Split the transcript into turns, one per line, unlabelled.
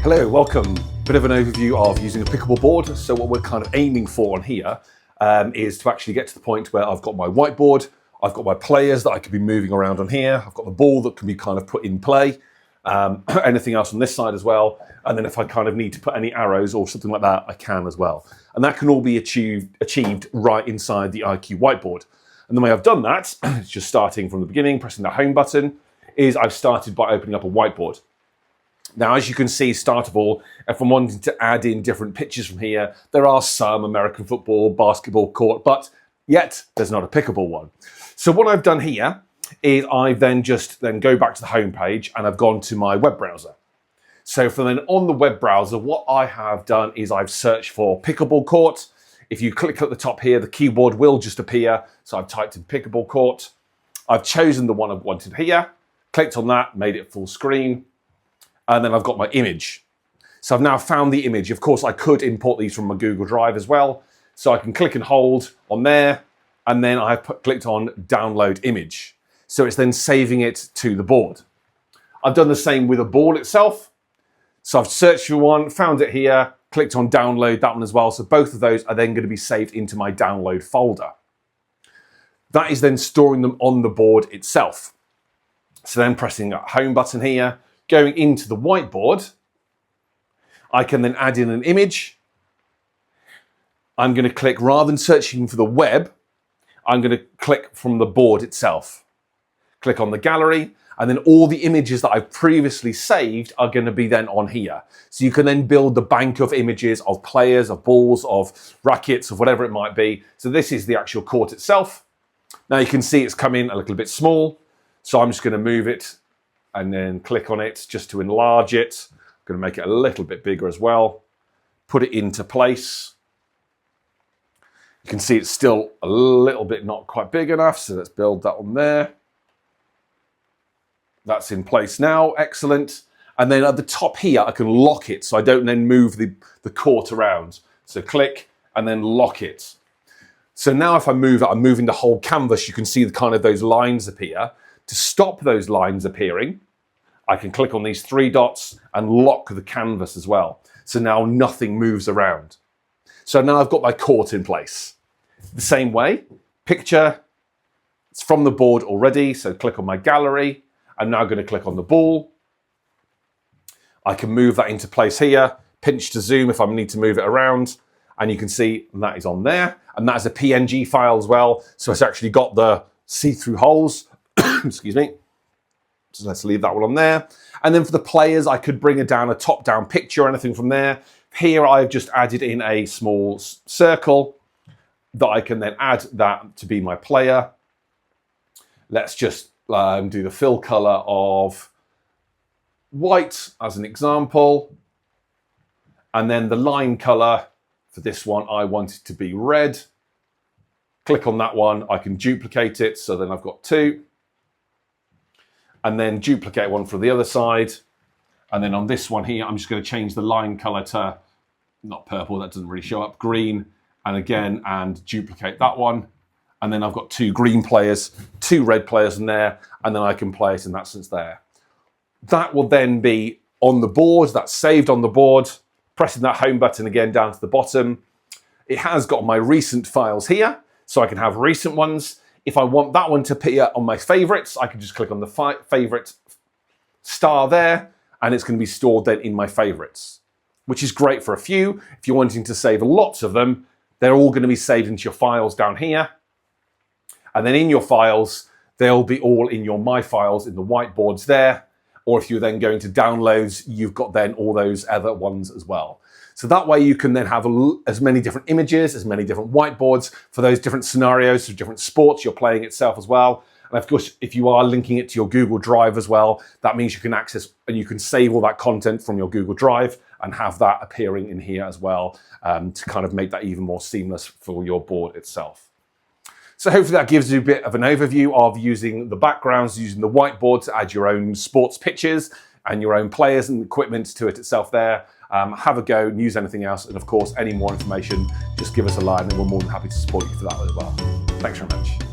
Hello, welcome. Bit of an overview of using a pickable board. So what we're kind of aiming for on here is to actually get to the point where I've got my whiteboard, I've got my players that I could be moving around on here, I've got the ball that can be kind of put in play, anything else on this side as well, and then if I kind of need to put any arrows or something like that, I can as well. And that can all be achieved right inside the IQ whiteboard. And the way I've done that, it's just starting from the beginning, pressing the home button, is I've started by opening up a whiteboard. Now, as you can see, start of all, if I'm wanting to add in different pictures from here, there are some American football, basketball court, but yet there's not a pickable one. So what I've done here is I then go back to the home page and I've gone to my web browser. So from then on the web browser, what I have done is I've searched for pickable court. If you click at the top here, the keyboard will just appear. So I've typed in pickable court. I've chosen the one I wanted here, clicked on that, made it full screen. And then I've got my image. So I've now found the image. Of course, I could import these from my Google Drive as well. So I can click and hold on there, and then I've clicked on download image. So it's then saving it to the board. I've done the same with a ball itself. So I've searched for one, found it here, clicked on download that one as well. So both of those are then going to be saved into my download folder. That is then storing them on the board itself. So then pressing that home button here, going into the whiteboard, I can then add in an image. I'm going to click, rather than searching for the web, I'm going to click from the board itself. Click on the gallery, and then all the images that I've previously saved are going to be then on here. So you can then build the bank of images of players, of balls, of rackets, of whatever it might be. So this is the actual court itself. Now you can see it's come in a little bit small. So I'm just going to move it and then click on it just to enlarge it. I'm going to make it a little bit bigger as well. Put it into place. You can see it's still a little bit not quite big enough, so let's build that on there. That's in place now, excellent. And then at the top here, I can lock it so I don't then move the court around. So click and then lock it. So now if I move it, I'm moving the whole canvas. You can see the kind of those lines appear. To stop those lines appearing, I can click on these three dots and lock the canvas as well. So now nothing moves around. So now I've got my court in place. The same way, picture, it's from the board already, so click on my gallery. I'm now going to click on the ball. I can move that into place here, pinch to zoom if I need to move it around, and you can see that is on there. And that is a PNG file as well, so it's actually got the see-through holes. Excuse me. So let's leave that one on there. And then for the players, I could bring down a top-down picture or anything from there. Here, I've just added in a small circle that I can then add that to be my player. Let's just do the fill color of white as an example. And then the line color for this one, I want it to be red. Click on that one. I can duplicate it. So then I've got two. And then duplicate one for the other side. And then on this one here, I'm just going to change the line color to, not purple, that doesn't really show up, green. And again, and duplicate that one. And then I've got two green players, two red players in there, and then I can play it in that sense there. That will then be on the board, that's saved on the board. Pressing that home button again down to the bottom. It has got my recent files here, so I can have recent ones. If I want that one to appear on my favorites, I can just click on the favorite star there, and it's going to be stored then in my favorites, which is great for a few. If you're wanting to save lots of them, they're all going to be saved into your files down here. And then in your files, they'll be all in your My Files in the whiteboards there. Or if you're then going to downloads, you've got then all those other ones as well. So that way you can then have as many different images, as many different whiteboards for those different scenarios, for different sports you're playing itself as well. And of course, if you are linking it to your Google Drive as well, that means you can access and you can save all that content from your Google Drive and have that appearing in here as well to kind of make that even more seamless for your board itself. So hopefully that gives you a bit of an overview of using the backgrounds, using the whiteboard to add your own sports pitches and your own players and equipment to it itself there. Have a go, use anything else, and of course, any more information, just give us a line and we're more than happy to support you for that as well. Thanks very much.